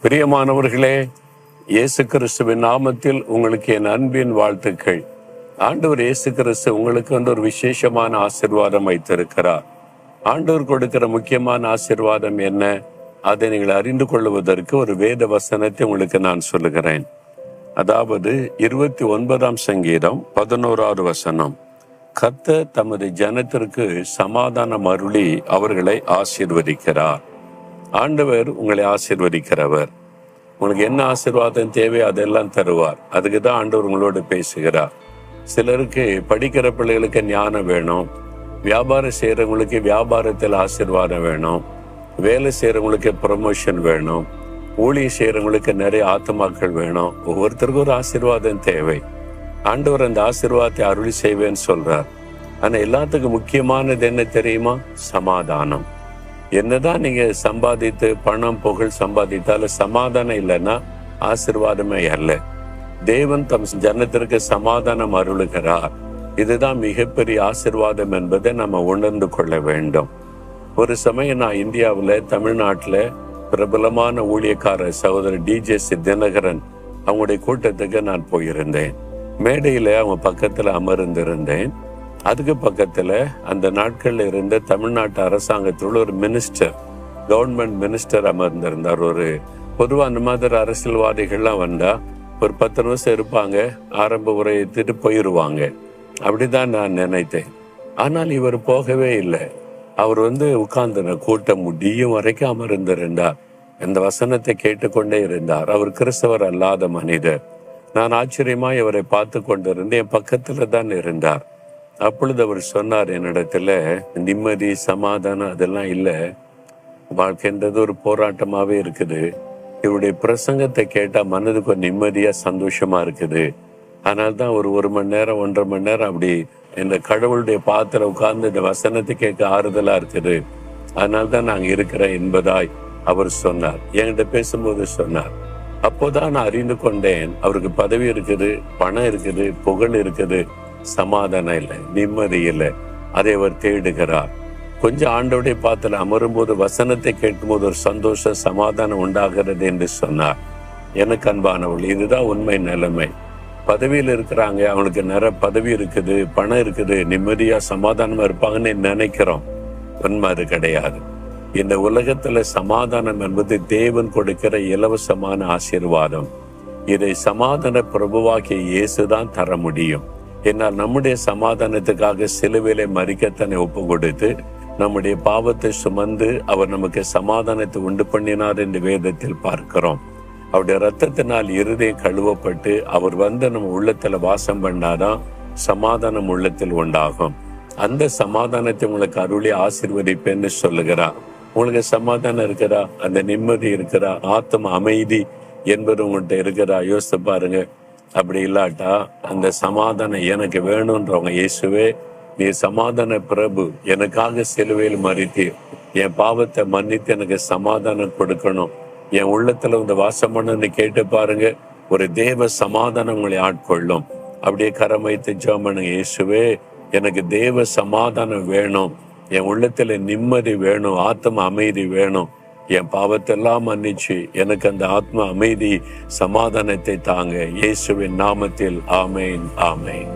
பிரியமானவர்களே, இயேசு கிறிஸ்துவின் நாமத்தில் உங்களுக்கு என் அன்பின் வாழ்த்துக்கள். ஆண்டவர் இயேசு கிறிஸ்து உங்களுக்கு ஒரு விசேஷமான ஆசீர்வாதம் வைத்திருக்கிறார். ஆண்டவர் கொடுக்கிற முக்கியமான ஆசீர்வாதம் என்ன? அதை நீங்கள் அறிந்து கொள்வதற்கு ஒரு வேத வசனத்தை உங்களுக்கு நான் சொல்லுகிறேன். அதாவது 29ஆம் சங்கீதம் 11வது வசனம். கர்த்தர் தமது ஜனத்திற்கு சமாதானம் அருளி அவர்களை ஆசீர்வதிக்கிறார். ஆண்டவர் உங்களை ஆசீர்வதிக்கிறவர். உங்களுக்கு என்ன ஆசீர்வாதம் தேவை அதெல்லாம் தருவார். அதுக்கு தான் ஆண்டவர் உங்களோடு பேசுகிறார். சிலருக்கு படிக்கிற பிள்ளைகளுக்கு ஞானம் வேணும், வியாபாரம் செய்கிறவங்களுக்கு வியாபாரத்தில் ஆசீர்வாதம் வேணும், வேலை செய்கிறவங்களுக்கு ப்ரமோஷன் வேணும், ஊழியம் செய்கிறவங்களுக்கு நிறைய ஆத்துமாக்கள் வேணும். ஒவ்வொருத்தருக்கும் ஒரு ஆசீர்வாதம் தேவை. ஆண்டவர் அந்த ஆசீர்வாதத்தை அருளி செய்வேன்னு சொல்றார். ஆனால் எல்லாத்துக்கும் முக்கியமானது என்ன தெரியுமா? சமாதானம். என்னதான் நீங்க சம்பாதித்து பணம் புகழ் சம்பாதித்தாலும் சமாதானம் இல்லைன்னா ஆசீர்வாதமே அல்ல. தேவன் தம் ஜனத்திற்கு சமாதானம் அருளுகிறார். இதுதான் மிகப்பெரிய ஆசீர்வாதம் என்பதை நம்ம உணர்ந்து கொள்ள வேண்டும். ஒரு சமயம் நான் இந்தியாவில் தமிழ்நாட்டில் பிரபலமான ஊழியக்காரர் சகோதரர் DJ தினகரன் அவங்களுடைய கூட்டத்துக்கு நான் போயிருந்தேன். மேடையில் அவங்க பக்கத்தில் அமர்ந்திருந்தேன். அதுக்கு பக்கத்துல அந்த நாட்கள்ல இருந்த தமிழ்நாட்டு அரசாங்கத்தில் ஒரு மினிஸ்டர், கவர்மெண்ட் மினிஸ்டர் அமர்ந்திருந்தார். ஒரு பொதுவா அந்த மாதிரி அரசியல்வாதிகள்லாம் வந்தா ஒரு 10 நிமிஷம் இருப்பாங்க, ஆரம்ப உரையிட்டு போயிடுவாங்க. அப்படிதான் நான் நினைத்தேன். ஆனால் இவர் போகவே இல்லை. அவர் உட்கார்ந்து கூட்டம் முடியும் வரைக்கும் அமர்ந்திருந்தார். இந்த வசனத்தை கேட்டுக்கொண்டே இருந்தார். அவர் கிறிஸ்தவர் அல்லாத மனிதர். நான் ஆச்சரியமா இவரை பார்த்து கொண்டிருந்தேன். என் பக்கத்துல தான் இருந்தார். அப்பொழுது அவர் சொன்னார் என்னிடத்துல, நிம்மதி சமாதானம் அதெல்லாம் இல்லை, வாழ்க்கைன்றது ஒரு போராட்டமாவே இருக்குது. இவருடைய பிரசங்கத்தை கேட்டா மனதுக்கு ஒரு நிம்மதியா சந்தோஷமா இருக்குது. அதனால்தான் ஒரு மணி நேரம் 1.5 மணி நேரம் அப்படி இந்த கடவுளுடைய பாத்திரம் உட்கார்ந்து இந்த வசனத்தை கேட்க ஆறுதலா இருக்குது. அதனால்தான் நாங்க இருக்கிறேன் என்பதாய் அவர் சொன்னார். என்கிட்ட பேசும்போது சொன்னார். அப்போதான் நான் அறிந்து கொண்டேன், அவருக்கு பதவி இருக்குது, பணம் இருக்குது, புகழ் இருக்குது, சமாதானம் இல்லை, நிம்மதி இல்லை. அதை அவர் தேடுகிறார். கொஞ்சம் ஆண்டோடைய பாத்துல அமரும் போது வசனத்தை கேட்கும் போது ஒரு சந்தோஷம் சமாதானம் உண்டாகிறது என்று சொன்னார். எனக்கு அன்பானவள், இதுதான் உண்மை நிலைமை. பதவியில் இருக்கிறாங்க, அவங்களுக்கு நிறைய பதவி இருக்குது, பணம் இருக்குது, நிம்மதியா சமாதானமா இருப்பாங்கன்னு நினைக்கிறோம். உண்மை அது கிடையாது. இந்த உலகத்துல சமாதானம் என்பது தேவன் கொடுக்கிற இலவசமான ஆசீர்வாதம். இதை சமாதான பிரபுவாகிய இயேசுதான் தர முடியும். என்னால் நம்முடைய சமாதானத்துக்காக சிலுவையிலே மரிக்கத்தனை ஒப்பு கொடுத்து நம்முடைய பாவத்தை சுமந்து அவர் நமக்கு சமாதானத்தை உண்டு பண்ணினார் என்று வேதத்தில் பார்க்கிறோம். அவருடைய இரத்தத்தினால் இருதயம் கழுவப்பட்டு அவர் நம்ம உள்ளத்துல வாசம் பண்ணாதான் சமாதானம் உள்ளத்தில் உண்டாகும். அந்த சமாதானத்தை உங்களுக்கு அருளி ஆசீர்வதிப்பேன்னு சொல்லுகிறார். உங்களுக்கு சமாதானம் இருக்கிறா? அந்த நிம்மதி இருக்கிறா? ஆத்ம அமைதி என்பது உங்கள்கிட்ட இருக்கிறா? யோசித்து பாருங்க. அப்படி இல்லாட்டா அந்த சமாதானம் எனக்கு வேணும்ன்றவங்க, இயேசுவே நீ சமாதான பிரபு, எனக்காக சிலுவையில் மரித்தீர், என் பாவத்தை மன்னித்து எனக்கு சமாதானம் கொடுக்கணும், என் உள்ளத்துல வாசம் பண்ணு கேட்டு பாருங்க. ஒரு தேவ சமாதானம் உங்களை ஆட்கொள்ளும். அப்படியே கரம் வைத்து ஜெபம் பண்ணுங்க. இயேசுவே எனக்கு தேவ சமாதானம் வேணும், என் உள்ளத்துல நிம்மதி வேணும், ஆத்ம அமைதி வேணும், என் பாவத்தெல்லாம் மன்னிச்சு எனக்கு அந்த ஆத்ம அமைதி சமாதானத்தை தாங்க. இயேசுவின் நாமத்தில் ஆமேன், ஆமேன்.